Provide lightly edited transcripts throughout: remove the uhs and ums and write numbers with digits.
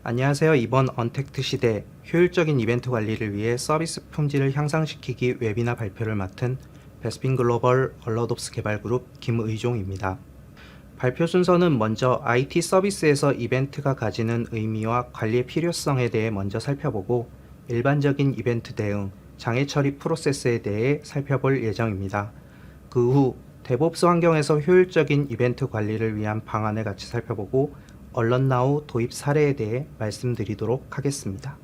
안녕하세요. 이번 언택트 시대 효율적인 이벤트 관리를 위해 서비스 품질을 향상시키기 웨비나 발표를 맡은 베스핀 글로벌 얼럿옵스 개발그룹 김의종입니다. 발표 순서는 먼저 IT 서비스에서 이벤트가 가지는 의미와 관리의 필요성에 대해 먼저 살펴보고 일반적인 이벤트 대응, 장애 처리 프로세스에 대해 살펴볼 예정입니다. 그 후 데브옵스 환경에서 효율적인 이벤트 관리를 위한 방안을 같이 살펴보고 얼럿나우 도입 사례에 대해 말씀드리도록 하겠습니다.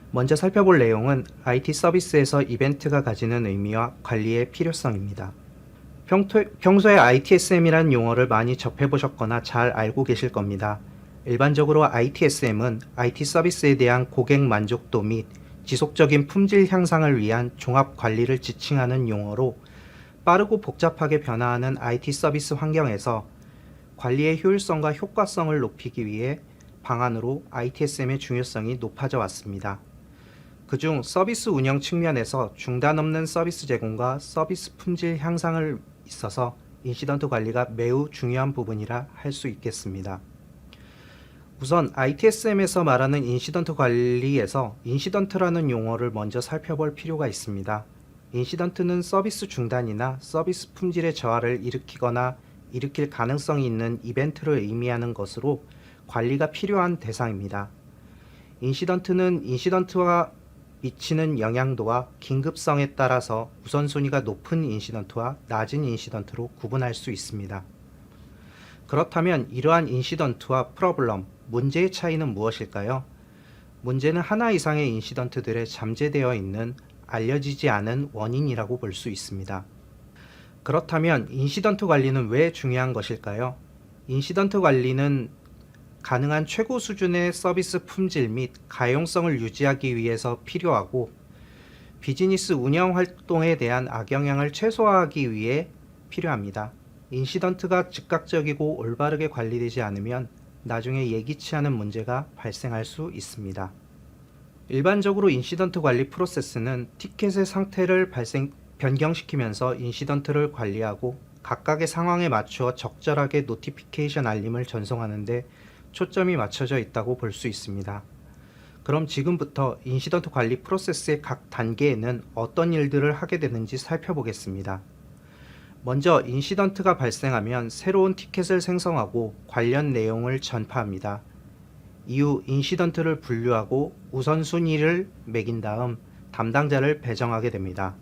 먼저 살펴볼 내용은 IT 서비스에서 이벤트가 가지는 의미와 관리의 필요성입니다. 평소에 ITSM이라는 용어를 많이 접해보셨거나 잘 알고 계실 겁니다. 일반적으로 ITSM은 IT 서비스에 대한 고객 만족도 및 지속적인 품질 향상을 위한 종합 관리를 지칭하는 용어로 빠르고 복잡하게 변화하는 IT 서비스 환경에서 관리의 효율성과 효과성을 높이기 위해 방안으로 ITSM의 중요성이 높아져 왔습니다. 그중 서비스 운영 측면에서 중단 없는 서비스 제공과 서비스 품질 향상을 있어서 인시던트 관리가 매우 중요한 부분이라 할 수 있겠습니다. 우선 ITSM에서 말하는 인시던트 관리에서 인시던트라는 용어를 먼저 살펴볼 필요가 있습니다. 인시던트는 서비스 중단이나 서비스 품질의 저하를 일으키거나 일으킬 가능성이 있는 이벤트를 의미하는 것으로 관리가 필요한 대상입니다. 인시던트는 인시던트와 미치는 영향도와 긴급성에 따라서 우선순위가 높은 인시던트와 낮은 인시던트로 구분할 수 있습니다. 그렇다면 이러한 인시던트와 프로블럼, 문제의 차이는 무엇일까요? 문제는 하나 이상의 인시던트들에 잠재되어 있는 알려지지 않은 원인이라고 볼 수 있습니다. 그렇다면 인시던트 관리는 왜 중요한 것일까요? 인시던트 관리는 가능한 최고 수준의 서비스 품질 및 가용성을 유지하기 위해서 필요하고 비즈니스 운영 활동에 대한 악영향을 최소화하기 위해 필요합니다. 인시던트가 즉각적이고 올바르게 관리되지 않으면 나중에 예기치 않은 문제가 발생할 수 있습니다. 일반적으로 인시던트 관리 프로세스는 티켓의 상태를 변경시키면서 인시던트를 관리하고 각각의 상황에 맞추어 적절하게 노티피케이션 알림을 전송하는 데 초점이 맞춰져 있다고 볼 수 있습니다. 그럼 지금부터 인시던트 관리 프로세스의 각 단계에는 어떤 일들을 하게 되는지 살펴보겠습니다. 먼저 인시던트가 발생하면 새로운 티켓을 생성하고 관련 내용을 전파합니다. 이후 인시던트를 분류하고 우선순위를 매긴 다음 담당자를 배정하게 됩니다.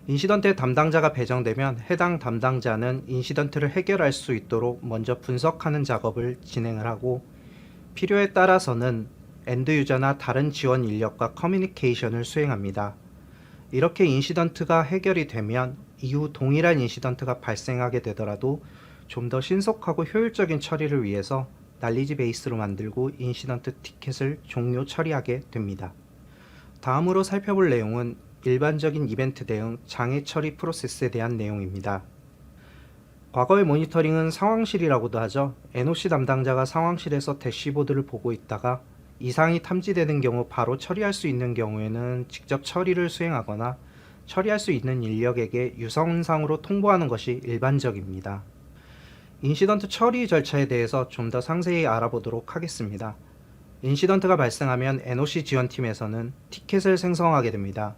인시던트의 담당자가 배정되면 해당 담당자는 인시던트를 해결할 수 있도록 먼저 분석하는 작업을 진행을 하고 필요에 따라서는 엔드 유저나 다른 지원 인력과 커뮤니케이션을 수행합니다. 이렇게 인시던트가 해결이 되면 이후 동일한 인시던트가 발생하게 되더라도 좀 더 신속하고 효율적인 처리를 위해서 날리지 베이스로 만들고 인시던트 티켓을 종료 처리하게 됩니다. 다음으로 살펴볼 내용은 일반적인 이벤트 대응 장애 처리 프로세스에 대한 내용입니다. 과거의 모니터링은 상황실이라고도 하죠. NOC 담당자가 상황실에서 대시보드를 보고 있다가 이상이 탐지되는 경우 바로 처리할 수 있는 경우에는 직접 처리를 수행하거나 처리할 수 있는 인력에게 유선상으로 통보하는 것이 일반적입니다. 인시던트 처리 절차에 대해서 좀 더 상세히 알아보도록 하겠습니다. 인시던트가 발생하면 NOC 지원팀에서는 티켓을 생성하게 됩니다.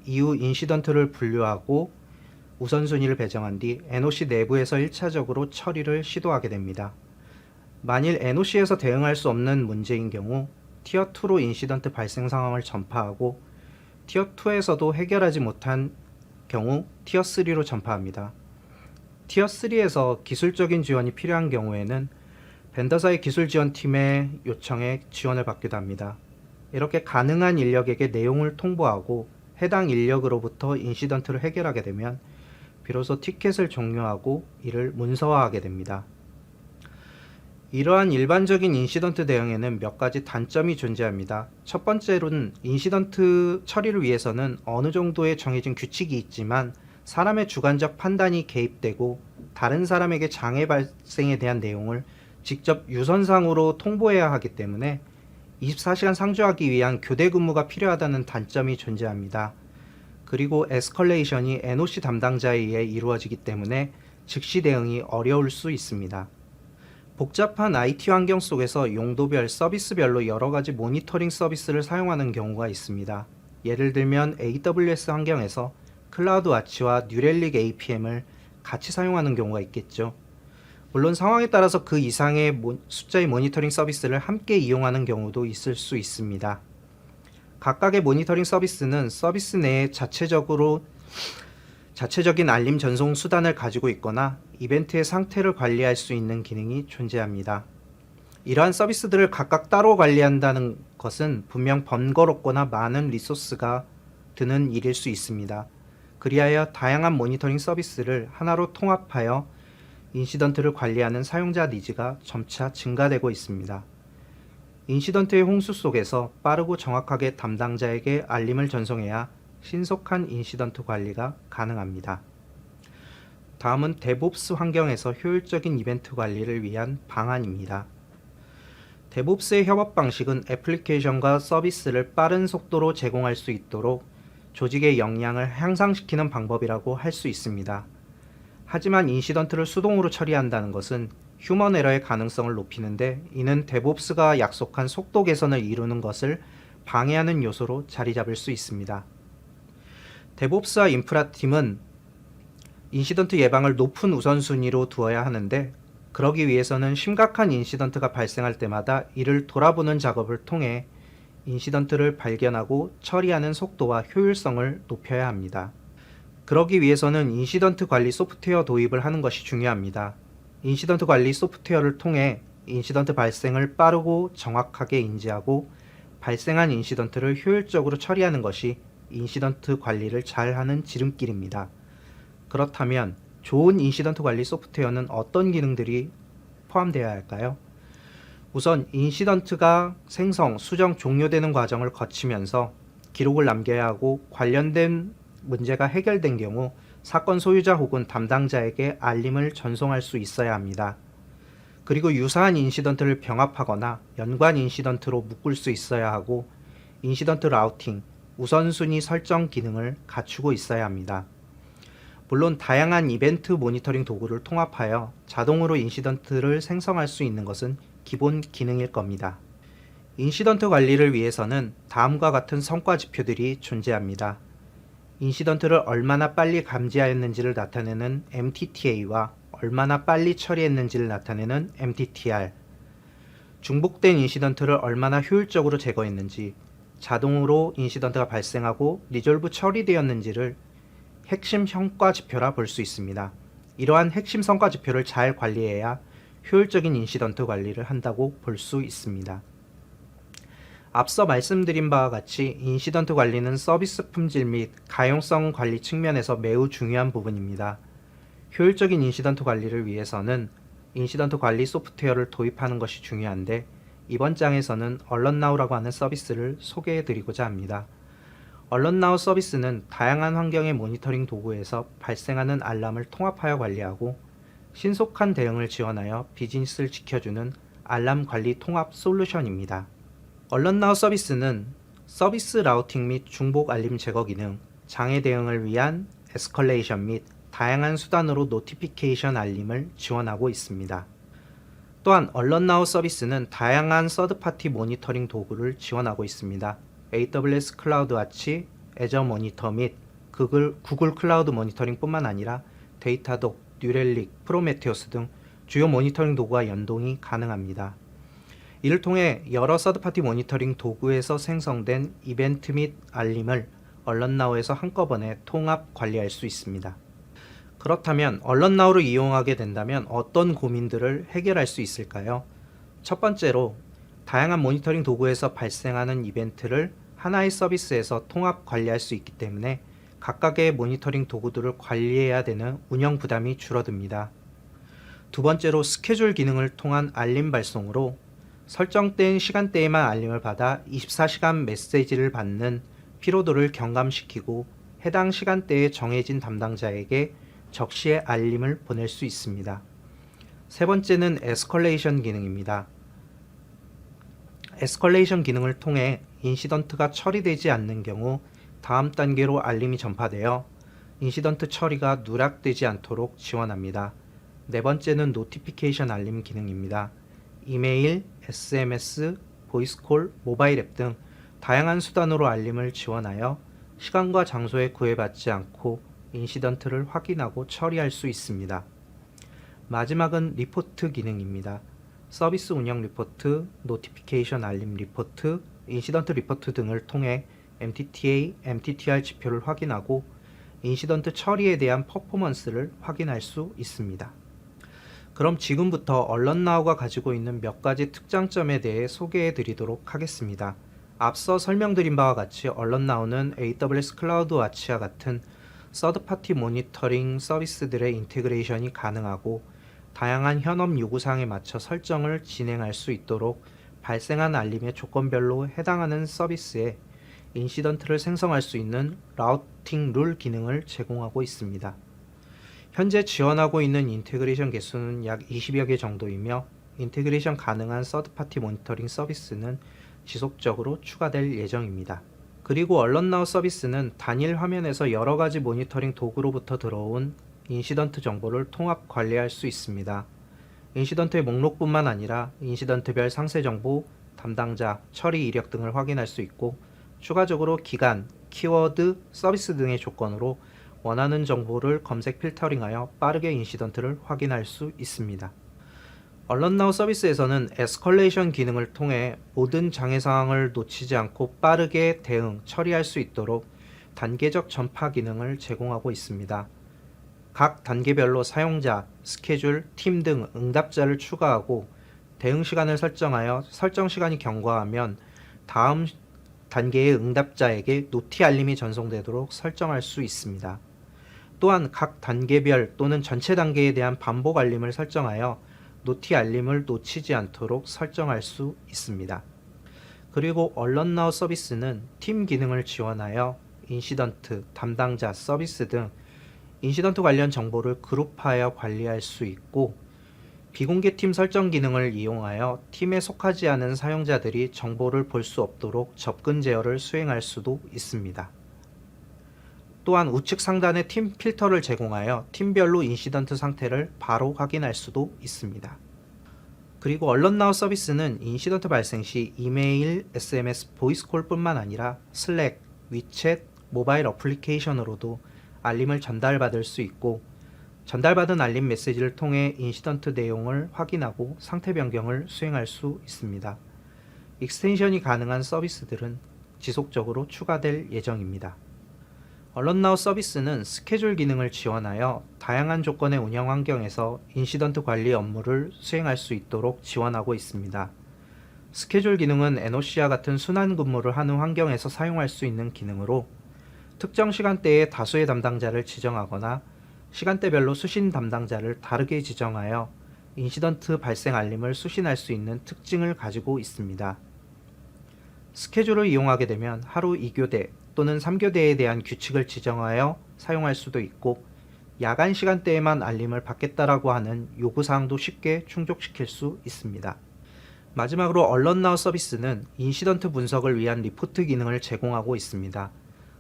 이후 인시던트를 분류하고 우선순위를 배정한 뒤 NOC 내부에서 1차적으로 처리를 시도하게 됩니다. 만일 NOC에서 대응할 수 없는 문제인 경우 티어2로 인시던트 발생 상황을 전파하고 티어2에서도 해결하지 못한 경우 티어3로 전파합니다. 티어3에서 기술적인 지원이 필요한 경우에는 벤더사의 기술지원팀의 요청에 지원을 받기도 합니다. 이렇게 가능한 인력에게 내용을 통보하고 해당 인력으로부터 인시던트를 해결하게 되면 비로소 티켓을 종료하고 이를 문서화하게 됩니다. 이러한 일반적인 인시던트 대응에는 몇 가지 단점이 존재합니다. 첫 번째로는 인시던트 처리를 위해서는 어느 정도의 정해진 규칙이 있지만 사람의 주관적 판단이 개입되고 다른 사람에게 장애 발생에 대한 내용을 직접 유선상으로 통보해야 하기 때문에 24시간 상주하기 위한 교대 근무가 필요하다는 단점이 존재합니다. 그리고 에스컬레이션이 NOC 담당자에 의해 이루어지기 때문에 즉시 대응이 어려울 수 있습니다. 복잡한 IT 환경 속에서 용도별, 서비스별로 여러 가지 모니터링 서비스를 사용하는 경우가 있습니다. 예를 들면 AWS 환경에서 클라우드와치와 뉴렐릭 APM을 같이 사용하는 경우가 있겠죠. 물론 상황에 따라서 그 이상의 숫자의 모니터링 서비스를 함께 이용하는 경우도 있을 수 있습니다. 각각의 모니터링 서비스는 서비스 내에 자체적인 알림 전송 수단을 가지고 있거나 이벤트의 상태를 관리할 수 있는 기능이 존재합니다. 이러한 서비스들을 각각 따로 관리한다는 것은 분명 번거롭거나 많은 리소스가 드는 일일 수 있습니다. 그리하여 다양한 모니터링 서비스를 하나로 통합하여 인시던트를 관리하는 사용자 니즈가 점차 증가되고 있습니다. 인시던트의 홍수 속에서 빠르고 정확하게 담당자에게 알림을 전송해야 신속한 인시던트 관리가 가능합니다. 다음은 데브옵스 환경에서 효율적인 이벤트 관리를 위한 방안입니다. 데브옵스의 협업 방식은 애플리케이션과 서비스를 빠른 속도로 제공할 수 있도록 조직의 역량을 향상시키는 방법이라고 할 수 있습니다. 하지만 인시던트를 수동으로 처리한다는 것은 휴먼 에러의 가능성을 높이는데 이는 데브옵스가 약속한 속도 개선을 이루는 것을 방해하는 요소로 자리 잡을 수 있습니다. 데브옵스와 인프라팀은 인시던트 예방을 높은 우선순위로 두어야 하는데 그러기 위해서는 심각한 인시던트가 발생할 때마다 이를 돌아보는 작업을 통해 인시던트를 발견하고 처리하는 속도와 효율성을 높여야 합니다. 그러기 위해서는 인시던트 관리 소프트웨어 도입을 하는 것이 중요합니다. 인시던트 관리 소프트웨어를 통해 인시던트 발생을 빠르고 정확하게 인지하고 발생한 인시던트를 효율적으로 처리하는 것이 인시던트 관리를 잘하는 지름길입니다. 그렇다면 좋은 인시던트 관리 소프트웨어는 어떤 기능들이 포함되어야 할까요? 우선 인시던트가 생성, 수정, 종료되는 과정을 거치면서 기록을 남겨야 하고 관련된 문제가 해결된 경우 사건 소유자 혹은 담당자에게 알림을 전송할 수 있어야 합니다. 그리고 유사한 인시던트를 병합하거나 연관 인시던트로 묶을 수 있어야 하고 인시던트 라우팅, 우선순위 설정 기능을 갖추고 있어야 합니다. 물론 다양한 이벤트 모니터링 도구를 통합하여 자동으로 인시던트를 생성할 수 있는 것은 기본 기능일 겁니다. 인시던트 관리를 위해서는 다음과 같은 성과 지표들이 존재합니다. 인시던트를 얼마나 빨리 감지하였는지를 나타내는 MTTA와 얼마나 빨리 처리했는지를 나타내는 MTTR, 중복된 인시던트를 얼마나 효율적으로 제거했는지, 자동으로 인시던트가 발생하고 리졸브 처리되었는지를 핵심 성과 지표라 볼 수 있습니다. 이러한 핵심 성과 지표를 잘 관리해야 효율적인 인시던트 관리를 한다고 볼 수 있습니다. 앞서 말씀드린 바와 같이 인시던트 관리는 서비스 품질 및 가용성 관리 측면에서 매우 중요한 부분입니다. 효율적인 인시던트 관리를 위해서는 인시던트 관리 소프트웨어를 도입하는 것이 중요한데 이번 장에서는 얼런나우라고 하는 서비스를 소개해 드리고자 합니다. 얼런나우 서비스는 다양한 환경의 모니터링 도구에서 발생하는 알람을 통합하여 관리하고 신속한 대응을 지원하여 비즈니스를 지켜주는 알람 관리 통합 솔루션입니다. 얼런나우 서비스는 서비스 라우팅 및 중복 알림 제거 기능, 장애 대응을 위한 에스컬레이션 및 다양한 수단으로 노티피케이션 알림을 지원하고 있습니다. 또한 얼런나우 서비스는 다양한 서드파티 모니터링 도구를 지원하고 있습니다. AWS 클라우드와치, 애저 모니터 및 구글 클라우드 모니터링 뿐만 아니라 데이터독, 뉴렐릭, 프로메테우스 등 주요 모니터링 도구와 연동이 가능합니다. 이를 통해 여러 서드파티 모니터링 도구에서 생성된 이벤트 및 알림을 얼런나우에서 한꺼번에 통합 관리할 수 있습니다. 그렇다면 얼런나우를 이용하게 된다면 어떤 고민들을 해결할 수 있을까요? 첫 번째로 다양한 모니터링 도구에서 발생하는 이벤트를 하나의 서비스에서 통합 관리할 수 있기 때문에 각각의 모니터링 도구들을 관리해야 되는 운영 부담이 줄어듭니다. 두 번째로 스케줄 기능을 통한 알림 발송으로 설정된 시간대에만 알림을 받아 24시간 메시지를 받는 피로도를 경감시키고 해당 시간대에 정해진 담당자에게 적시에 알림을 보낼 수 있습니다. 세 번째는 에스컬레이션 기능입니다. 에스컬레이션 기능을 통해 인시던트가 처리되지 않는 경우 다음 단계로 알림이 전파되어 인시던트 처리가 누락되지 않도록 지원합니다. 네 번째는 노티피케이션 알림 기능입니다. 이메일, SMS, 보이스콜, 모바일 앱 등 다양한 수단으로 알림을 지원하여 시간과 장소에 구애받지 않고 인시던트를 확인하고 처리할 수 있습니다. 마지막은 리포트 기능입니다. 서비스 운영 리포트, 노티피케이션 알림 리포트, 인시던트 리포트 등을 통해 MTTA, MTTR 지표를 확인하고 인시던트 처리에 대한 퍼포먼스를 확인할 수 있습니다. 그럼 지금부터 얼런나우가 가지고 있는 몇 가지 특장점에 대해 소개해 드리도록 하겠습니다. 앞서 설명드린 바와 같이 얼런나우는 AWS 클라우드 와치와 같은 서드파티 모니터링 서비스들의 인테그레이션이 가능하고 다양한 현업 요구사항에 맞춰 설정을 진행할 수 있도록 발생한 알림의 조건별로 해당하는 서비스에 인시던트를 생성할 수 있는 라우팅 룰 기능을 제공하고 있습니다. 현재 지원하고 있는 인테그레이션 개수는 약 20여 개 정도이며 인테그레이션 가능한 서드파티 모니터링 서비스는 지속적으로 추가될 예정입니다. 그리고 얼런나우 서비스는 단일 화면에서 여러 가지 모니터링 도구로부터 들어온 인시던트 정보를 통합 관리할 수 있습니다. 인시던트의 목록뿐만 아니라 인시던트별 상세 정보, 담당자, 처리 이력 등을 확인할 수 있고 추가적으로 기간, 키워드, 서비스 등의 조건으로 원하는 정보를 검색 필터링하여 빠르게 인시던트를 확인할 수 있습니다. 얼런나우 서비스에서는 에스컬레이션 기능을 통해 모든 장애 사항을 놓치지 않고 빠르게 대응, 처리할 수 있도록 단계적 전파 기능을 제공하고 있습니다. 각 단계별로 사용자, 스케줄, 팀 등 응답자를 추가하고 대응 시간을 설정하여 설정 시간이 경과하면 다음 단계의 응답자에게 노티 알림이 전송되도록 설정할 수 있습니다. 또한 각 단계별 또는 전체 단계에 대한 반복 알림을 설정하여 노티 알림을 놓치지 않도록 설정할 수 있습니다. 그리고 얼런나우 서비스는 팀 기능을 지원하여 인시던트, 담당자, 서비스 등 인시던트 관련 정보를 그룹하여 관리할 수 있고 비공개 팀 설정 기능을 이용하여 팀에 속하지 않은 사용자들이 정보를 볼 수 없도록 접근 제어를 수행할 수도 있습니다. 또한 우측 상단에 팀 필터를 제공하여 팀별로 인시던트 상태를 바로 확인할 수도 있습니다. 그리고 얼런나우 서비스는 인시던트 발생 시 이메일, SMS, 보이스콜 뿐만 아니라 슬랙, 위챗, 모바일 어플리케이션으로도 알림을 전달받을 수 있고 전달받은 알림 메시지를 통해 인시던트 내용을 확인하고 상태 변경을 수행할 수 있습니다. 익스텐션이 가능한 서비스들은 지속적으로 추가될 예정입니다. 얼런나우 서비스는 스케줄 기능을 지원하여 다양한 조건의 운영 환경에서 인시던트 관리 업무를 수행할 수 있도록 지원하고 있습니다. 스케줄 기능은 NOC와 같은 순환 근무를 하는 환경에서 사용할 수 있는 기능으로 특정 시간대에 다수의 담당자를 지정하거나 시간대별로 수신 담당자를 다르게 지정하여 인시던트 발생 알림을 수신할 수 있는 특징을 가지고 있습니다. 스케줄을 이용하게 되면 하루 2교대 또는 3교대에 대한 규칙을 지정하여 사용할 수도 있고 야간 시간대에만 알림을 받겠다라고 하는 요구사항도 쉽게 충족시킬 수 있습니다. 마지막으로 얼런나우 서비스는 인시던트 분석을 위한 리포트 기능을 제공하고 있습니다.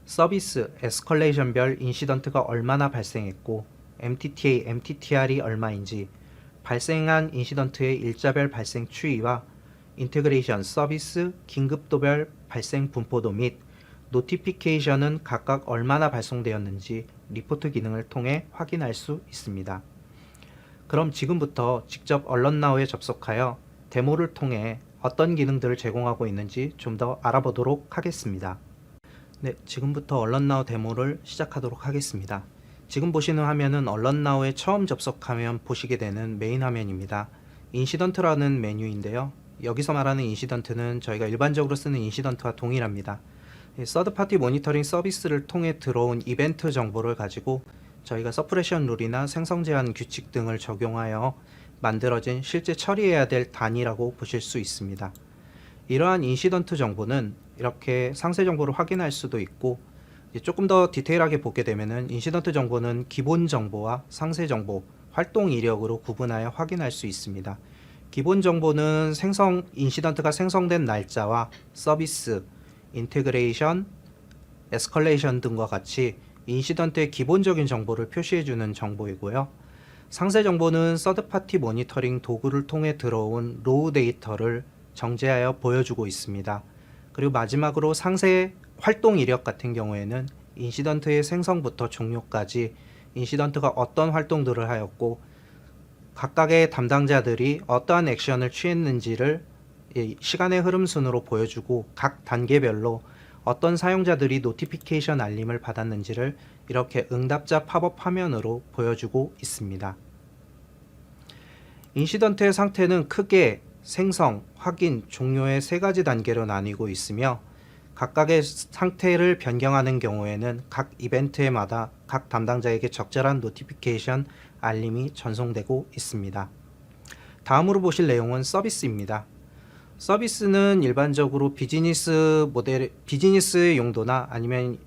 서비스, 에스컬레이션별 인시던트가 얼마나 발생했고 MTTA, MTTR이 얼마인지 발생한 인시던트의 일자별 발생 추이와 인테그레이션, 서비스, 긴급도별 발생 분포도 및 노티피케이션은 각각 얼마나 발송되었는지 리포트 기능을 통해 확인할 수 있습니다. 그럼 지금부터 직접 얼런나우에 접속하여 데모를 통해 어떤 기능들을 제공하고 있는지 좀 더 알아보도록 하겠습니다. 네, 지금부터 얼런나우 데모를 시작하도록 하겠습니다. 지금 보시는 화면은 얼런나우에 처음 접속하면 보시게 되는 메인 화면입니다. 인시던트라는 메뉴인데요. 여기서 말하는 인시던트는 저희가 일반적으로 쓰는 인시던트와 동일합니다. 서드파티 모니터링 서비스를 통해 들어온 이벤트 정보를 가지고 저희가 서프레션 룰이나 생성 제한 규칙 등을 적용하여 만들어진 실제 처리해야 될 단위라고 보실 수 있습니다. 이러한 인시던트 정보는 이렇게 상세 정보를 확인할 수도 있고 조금 더 디테일하게 보게 되면은 인시던트 정보는 기본 정보와 상세 정보, 활동 이력으로 구분하여 확인할 수 있습니다. 기본 정보는 인시던트가 생성된 날짜와 서비스, 인테그레이션, 에스컬레이션 등과 같이 인시던트의 기본적인 정보를 표시해주는 정보이고요. 상세 정보는 서드파티 모니터링 도구를 통해 들어온 로우 데이터를 정제하여 보여주고 있습니다. 그리고 마지막으로 상세 활동 이력 같은 경우에는 인시던트의 생성부터 종료까지 인시던트가 어떤 활동들을 하였고 각각의 담당자들이 어떠한 액션을 취했는지를 시간의 흐름 순으로 보여주고 각 단계별로 어떤 사용자들이 노티피케이션 알림을 받았는지를 이렇게 응답자 팝업 화면으로 보여주고 있습니다. 인시던트의 상태는 크게 생성, 확인, 종료의 세 가지 단계로 나뉘고 있으며 각각의 상태를 변경하는 경우에는 각 이벤트에마다 각 담당자에게 적절한 노티피케이션 알림이 전송되고 있습니다. 다음으로 보실 내용은 서비스입니다. 서비스는 일반적으로 비즈니스 용도나 아니면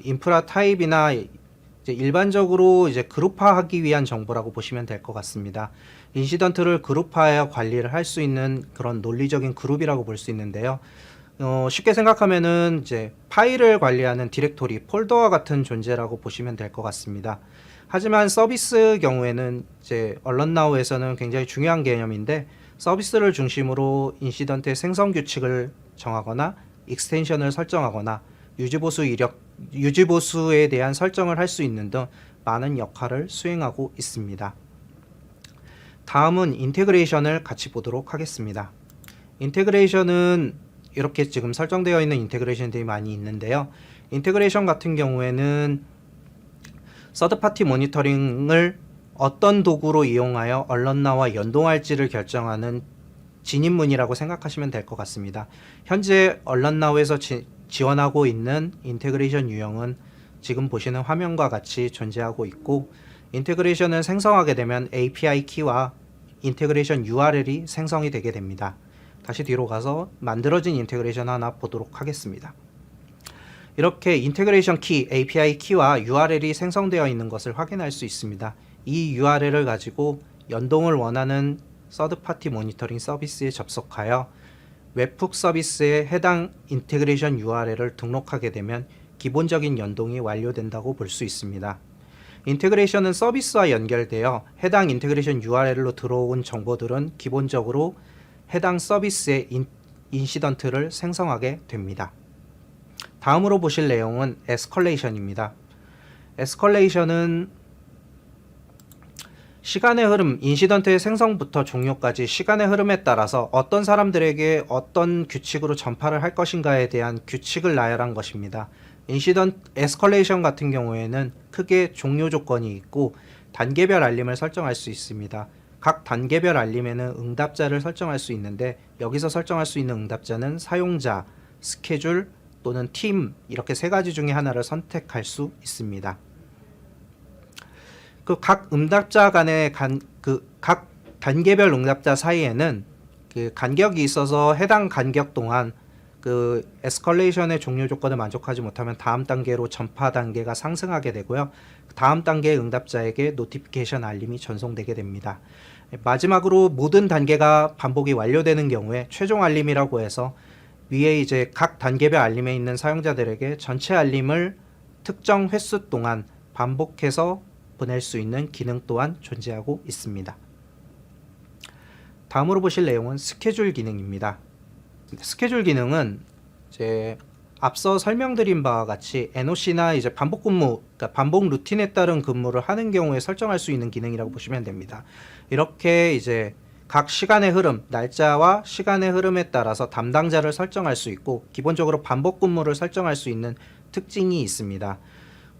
인프라 타입이나 이제 일반적으로 이제 그룹화하기 위한 정보라고 보시면 될 것 같습니다. 인시던트를 그룹화하여 관리를 할 수 있는 그런 논리적인 그룹이라고 볼 수 있는데요. 쉽게 생각하면은 이제 파일을 관리하는 디렉토리, 폴더와 같은 존재라고 보시면 될 것 같습니다. 하지만 서비스 경우에는 이제 얼런나우에서는 굉장히 중요한 개념인데 서비스를 중심으로 인시던트의 생성 규칙을 정하거나 익스텐션을 설정하거나 유지보수에 대한 설정을 할 수 있는 등 많은 역할을 수행하고 있습니다. 다음은 인테그레이션을 같이 보도록 하겠습니다. 인테그레이션은 이렇게 지금 설정되어 있는 인테그레이션들이 많이 있는데요. 인테그레이션 같은 경우에는 서드파티 모니터링을 어떤 도구로 이용하여 얼런나와 연동할지를 결정하는 진입문이라고 생각하시면 될 것 같습니다. 현재 얼런나우에서 지원하고 있는 인테그레이션 유형은 지금 보시는 화면과 같이 존재하고 있고 인테그레이션을 생성하게 되면 API 키와 인테그레이션 URL이 생성이 되게 됩니다. 다시 뒤로 가서 만들어진 인테그레이션 하나 보도록 하겠습니다. 이렇게 인테그레이션 키, API 키와 URL이 생성되어 있는 것을 확인할 수 있습니다. 이 URL을 가지고 연동을 원하는 서드파티 모니터링 서비스에 접속하여 웹훅 서비스에 해당 인테그레이션 URL을 등록하게 되면 기본적인 연동이 완료된다고 볼 수 있습니다. 인테그레이션은 서비스와 연결되어 해당 인테그레이션 URL로 들어온 정보들은 기본적으로 해당 서비스의 인시던트를 생성하게 됩니다. 다음으로 보실 내용은 에스컬레이션입니다. 에스컬레이션은 시간의 흐름, 인시던트의 생성부터 종료까지 시간의 흐름에 따라서 어떤 사람들에게 어떤 규칙으로 전파를 할 것인가에 대한 규칙을 나열한 것입니다. 에스컬레이션 같은 경우에는 크게 종료 조건이 있고 단계별 알림을 설정할 수 있습니다. 각 단계별 알림에는 응답자를 설정할 수 있는데 여기서 설정할 수 있는 응답자는 사용자, 스케줄 또는 팀 이렇게 세 가지 중에 하나를 선택할 수 있습니다. 그 각 응답자 간의 각 단계별 응답자 사이에는 그 간격이 있어서 해당 간격 동안 그 에스컬레이션의 종료 조건을 만족하지 못하면 다음 단계로 전파 단계가 상승하게 되고요. 다음 단계의 응답자에게 노티피케이션 알림이 전송되게 됩니다. 마지막으로 모든 단계가 반복이 완료되는 경우에 최종 알림이라고 해서 위에 이제 각 단계별 알림에 있는 사용자들에게 전체 알림을 특정 횟수 동안 반복해서 보낼 수 있는 기능 또한 존재하고 있습니다. 다음으로 보실 내용은 스케줄 기능입니다. 스케줄 기능은 이제 앞서 설명드린 바와 같이 NOC나 이제 반복 근무, 그러니까 반복 루틴에 따른 근무를 하는 경우에 설정할 수 있는 기능이라고 보시면 됩니다. 이렇게 이제 각 시간의 흐름, 날짜와 시간의 흐름에 따라서 담당자를 설정할 수 있고 기본적으로 반복 근무를 설정할 수 있는 특징이 있습니다.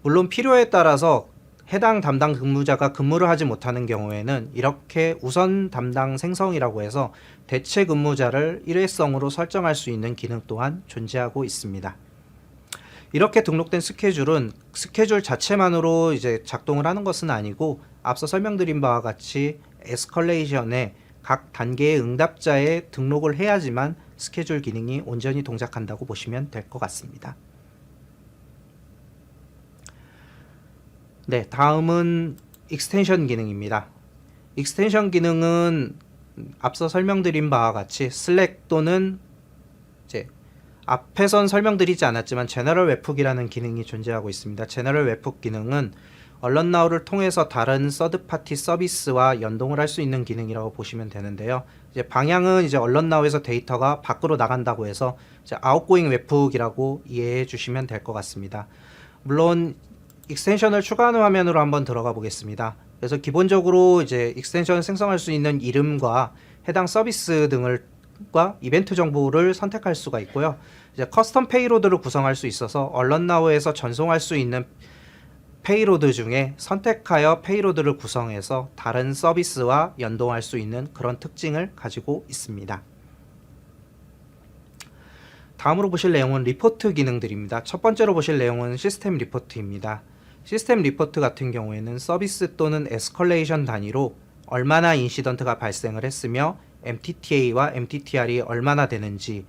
물론 필요에 따라서 해당 담당 근무자가 근무를 하지 못하는 경우에는 이렇게 우선 담당 생성이라고 해서 대체 근무자를 일회성으로 설정할 수 있는 기능 또한 존재하고 있습니다. 이렇게 등록된 스케줄은 스케줄 자체만으로 이제 작동을 하는 것은 아니고 앞서 설명드린 바와 같이 에스컬레이션에 각 단계의 응답자에 등록을 해야지만 스케줄 기능이 온전히 동작한다고 보시면 될 것 같습니다. 네, 다음은 익스텐션 기능입니다. 익스텐션 기능은 앞서 설명드린 바와 같이 슬랙 또는 이제 앞에선 설명드리지 않았지만 제너럴 웹훅이라는 기능이 존재하고 있습니다. 제너럴 웹훅 기능은 언론나우를 통해서 다른 서드파티 서비스와 연동을 할 수 있는 기능이라고 보시면 되는데요. 이제 방향은 이제 언론나우에서 데이터가 밖으로 나간다고 해서 이제 아웃고잉 웹훅이라고 이해해 주시면 될 것 같습니다. 물론 익스텐션을 추가하는 화면으로 한번 들어가 보겠습니다. 그래서 기본적으로 이제 익스텐션을 생성할 수 있는 이름과 해당 서비스 등과 이벤트 정보를 선택할 수가 있고요. 이제 커스텀 페이로드를 구성할 수 있어서 언론나우에서 전송할 수 있는 페이로드 중에 선택하여 페이로드를 구성해서 다른 서비스와 연동할 수 있는 그런 특징을 가지고 있습니다. 다음으로 보실 내용은 리포트 기능들입니다. 첫 번째로 보실 내용은 시스템 리포트입니다. 시스템 리포트 같은 경우에는 서비스 또는 에스컬레이션 단위로 얼마나 인시던트가 발생을 했으며 MTTA와 MTTR이 얼마나 되는지,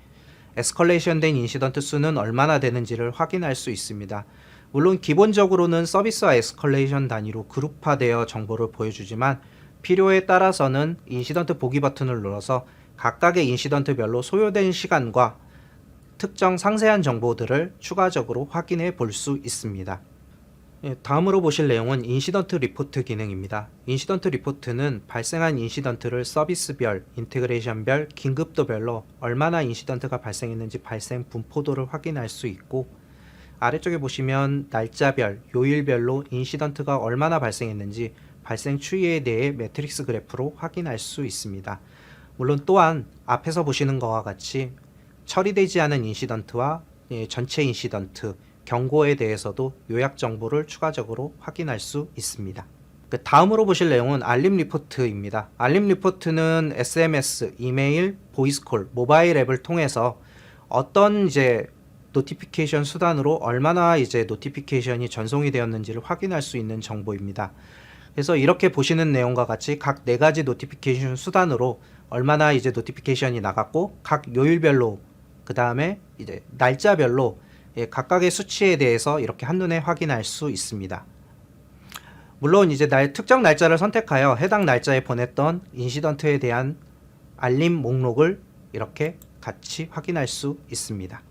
에스컬레이션 된 인시던트 수는 얼마나 되는지를 확인할 수 있습니다. 물론 기본적으로는 서비스와 에스컬레이션 단위로 그룹화되어 정보를 보여주지만 필요에 따라서는 인시던트 보기 버튼을 눌러서 각각의 인시던트별로 소요된 시간과 특정 상세한 정보들을 추가적으로 확인해 볼 수 있습니다. 다음으로 보실 내용은 인시던트 리포트 기능입니다. 인시던트 리포트는 발생한 인시던트를 서비스별, 인테그레이션별, 긴급도별로 얼마나 인시던트가 발생했는지 발생 분포도를 확인할 수 있고, 아래쪽에 보시면 날짜별, 요일별로 인시던트가 얼마나 발생했는지 발생 추이에 대해 매트릭스 그래프로 확인할 수 있습니다. 물론 또한 앞에서 보시는 것과 같이 처리되지 않은 인시던트와 전체 인시던트, 경고에 대해서도 요약 정보를 추가적으로 확인할 수 있습니다. 다음으로 보실 내용은 알림 리포트입니다. 알림 리포트는 SMS, 이메일, 보이스콜, 모바일 앱을 통해서 어떤 노티피케이션 수단으로 얼마나 노티피케이션이 전송이 되었는지를 확인할 수 있는 정보입니다. 그래서 이렇게 보시는 내용과 같이 각 4가지 노티피케이션 수단으로 얼마나 노티피케이션이 나갔고, 각 요일별로, 그 다음에 날짜별로 각각의 수치에 대해서 이렇게 한눈에 확인할 수 있습니다. 물론 특정 날짜를 선택하여 해당 날짜에 보냈던 인시던트에 대한 알림 목록을 이렇게 같이 확인할 수 있습니다.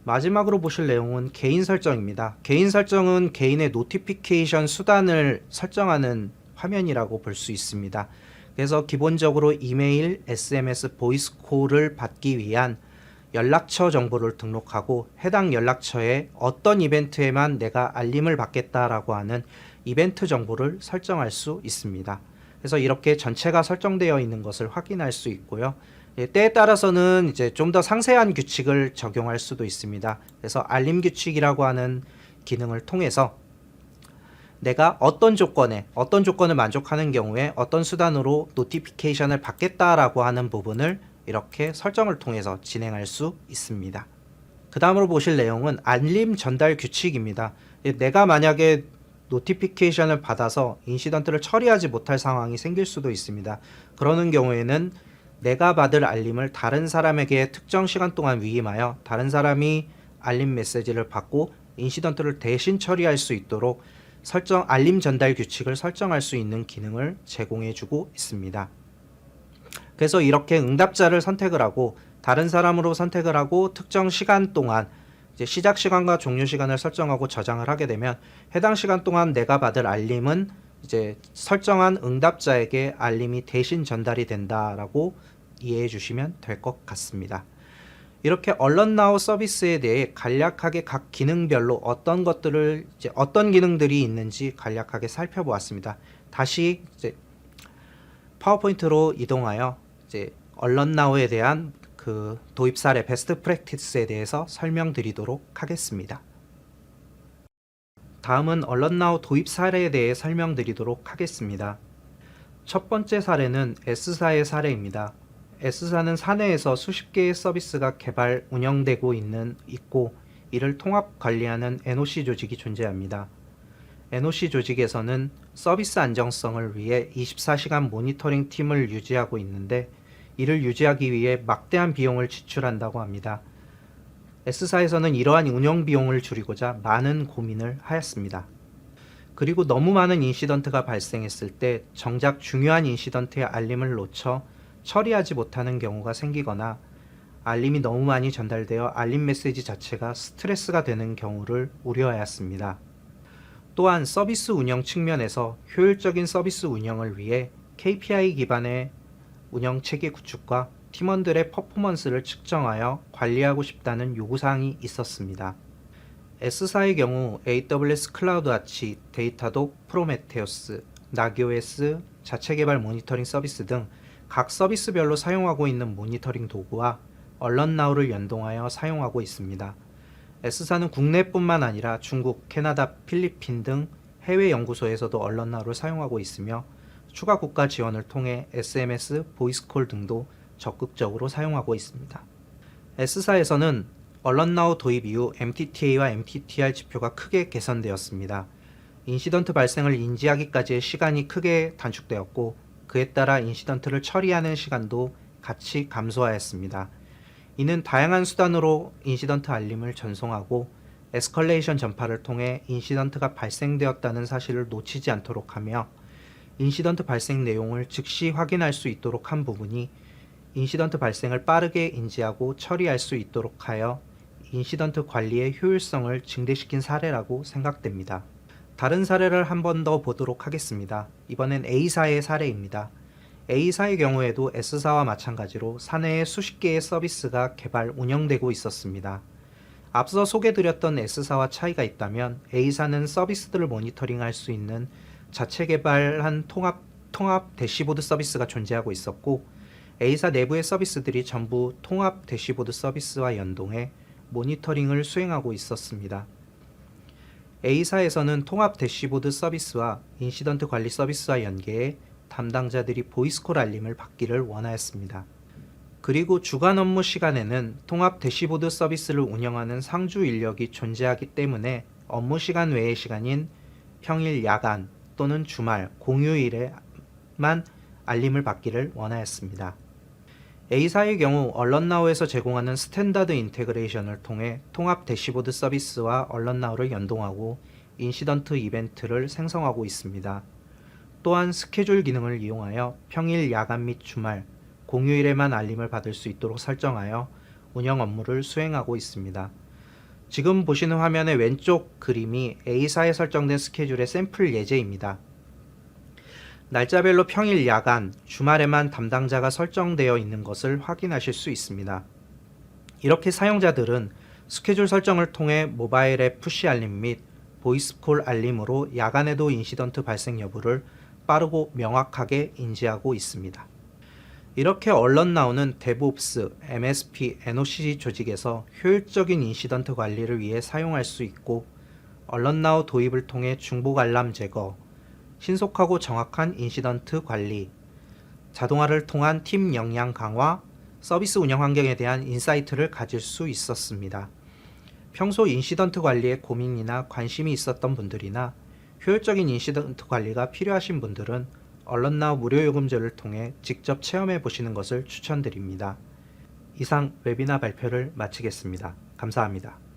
마지막으로 보실 내용은 개인 설정입니다. 개인 설정은 개인의 노티피케이션 수단을 설정하는 화면이라고 볼 수 있습니다. 그래서 기본적으로 이메일, SMS, 보이스콜을 받기 위한 연락처 정보를 등록하고 해당 연락처에 어떤 이벤트에만 내가 알림을 받겠다라고 하는 이벤트 정보를 설정할 수 있습니다. 그래서 이렇게 전체가 설정되어 있는 것을 확인할 수 있고요. 때에 따라서는 좀 더 상세한 규칙을 적용할 수도 있습니다. 그래서 알림 규칙이라고 하는 기능을 통해서 내가 어떤 조건을 만족하는 경우에 어떤 수단으로 노티피케이션을 받겠다라고 하는 부분을 이렇게 설정을 통해서 진행할 수 있습니다. 그 다음으로 보실 내용은 알림 전달 규칙입니다. 내가 만약에 노티피케이션을 받아서 인시던트를 처리하지 못할 상황이 생길 수도 있습니다. 그러는 경우에는 내가 받을 알림을 다른 사람에게 특정 시간 동안 위임하여 다른 사람이 알림 메시지를 받고 인시던트를 대신 처리할 수 있도록 알림 전달 규칙을 설정할 수 있는 기능을 제공해 주고 있습니다. 그래서 이렇게 응답자를 선택을 하고 다른 사람으로 선택을 하고 특정 시간 동안 시작 시간과 종료 시간을 설정하고 저장을 하게 되면 해당 시간 동안 내가 받을 알림은 설정한 응답자에게 알림이 대신 전달이 된다라고 이해해 주시면 될 것 같습니다. 이렇게 언론나우 서비스에 대해 간략하게 각 기능별로 어떤 기능들이 있는지 간략하게 살펴보았습니다. 다시 파워포인트로 이동하여 언론나우에 대한 그 도입 사례 베스트 프랙티스에 대해서 설명드리도록 하겠습니다. 다음은 언론나우 도입 사례에 대해 설명드리도록 하겠습니다. 첫 번째 사례는 S사의 사례입니다. S사는 사내에서 수십 개의 서비스가 개발, 운영되고 있고 이를 통합 관리하는 NOC 조직이 존재합니다. NOC 조직에서는 서비스 안정성을 위해 24시간 모니터링 팀을 유지하고 있는데 이를 유지하기 위해 막대한 비용을 지출한다고 합니다. S사에서는 이러한 운영 비용을 줄이고자 많은 고민을 하였습니다. 그리고 너무 많은 인시던트가 발생했을 때 정작 중요한 인시던트의 알림을 놓쳐 처리하지 못하는 경우가 생기거나 알림이 너무 많이 전달되어 알림 메시지 자체가 스트레스가 되는 경우를 우려하였습니다. 또한 서비스 운영 측면에서 효율적인 서비스 운영을 위해 KPI 기반의 운영 체계 구축과 팀원들의 퍼포먼스를 측정하여 관리하고 싶다는 요구사항이 있었습니다. S사의 경우 AWS 클라우드와치, 데이터독, 프로메테우스, 나기오S, 자체개발 모니터링 서비스 등 각 서비스별로 사용하고 있는 모니터링 도구와 얼럿나우를 연동하여 사용하고 있습니다. S사는 국내뿐만 아니라 중국, 캐나다, 필리핀 등 해외 연구소에서도 얼럿나우를 사용하고 있으며 추가 국가 지원을 통해 SMS, 보이스콜 등도 적극적으로 사용하고 있습니다. S사에서는 얼럿나우 도입 이후 MTTA와 MTTR 지표가 크게 개선되었습니다. 인시던트 발생을 인지하기까지의 시간이 크게 단축되었고 그에 따라 인시던트를 처리하는 시간도 같이 감소하였습니다. 이는 다양한 수단으로 인시던트 알림을 전송하고 에스컬레이션 전파를 통해 인시던트가 발생되었다는 사실을 놓치지 않도록 하며 인시던트 발생 내용을 즉시 확인할 수 있도록 한 부분이 인시던트 발생을 빠르게 인지하고 처리할 수 있도록 하여 인시던트 관리의 효율성을 증대시킨 사례라고 생각됩니다. 다른 사례를 한 번 더 보도록 하겠습니다. 이번엔 A사의 사례입니다. A사의 경우에도 S사와 마찬가지로 사내에 수십 개의 서비스가 개발, 운영되고 있었습니다. 앞서 소개드렸던 S사와 차이가 있다면 A사는 서비스들을 모니터링할 수 있는 자체 개발한 통합 대시보드 서비스가 존재하고 있었고 A사 내부의 서비스들이 전부 통합 대시보드 서비스와 연동해 모니터링을 수행하고 있었습니다. A사에서는 통합 대시보드 서비스와 인시던트 관리 서비스와 연계해 담당자들이 보이스콜 알림을 받기를 원하였습니다. 그리고 주간 업무 시간에는 통합 대시보드 서비스를 운영하는 상주 인력이 존재하기 때문에 업무 시간 외의 시간인 평일, 야간 또는 주말, 공휴일에만 알림을 받기를 원하였습니다. A사의 경우 얼럿나우에서 제공하는 스탠다드 인테그레이션을 통해 통합 대시보드 서비스와 얼럿나우를 연동하고 인시던트 이벤트를 생성하고 있습니다. 또한 스케줄 기능을 이용하여 평일, 야간 및 주말, 공휴일에만 알림을 받을 수 있도록 설정하여 운영 업무를 수행하고 있습니다. 지금 보시는 화면의 왼쪽 그림이 A사에 설정된 스케줄의 샘플 예제입니다. 날짜별로 평일, 야간, 주말에만 담당자가 설정되어 있는 것을 확인하실 수 있습니다. 이렇게 사용자들은 스케줄 설정을 통해 모바일 앱 푸시 알림 및 보이스콜 알림으로 야간에도 인시던트 발생 여부를 빠르고 명확하게 인지하고 있습니다. 이렇게 얼럿나우는 데브옵스, MSP, NOC 조직에서 효율적인 인시던트 관리를 위해 사용할 수 있고 얼럿나우 도입을 통해 중복 알람 제거, 신속하고 정확한 인시던트 관리, 자동화를 통한 팀 역량 강화, 서비스 운영 환경에 대한 인사이트를 가질 수 있었습니다. 평소 인시던트 관리에 고민이나 관심이 있었던 분들이나 효율적인 인시던트 관리가 필요하신 분들은 얼럿나우 무료 요금제를 통해 직접 체험해 보시는 것을 추천드립니다. 이상 웨비나 발표를 마치겠습니다. 감사합니다.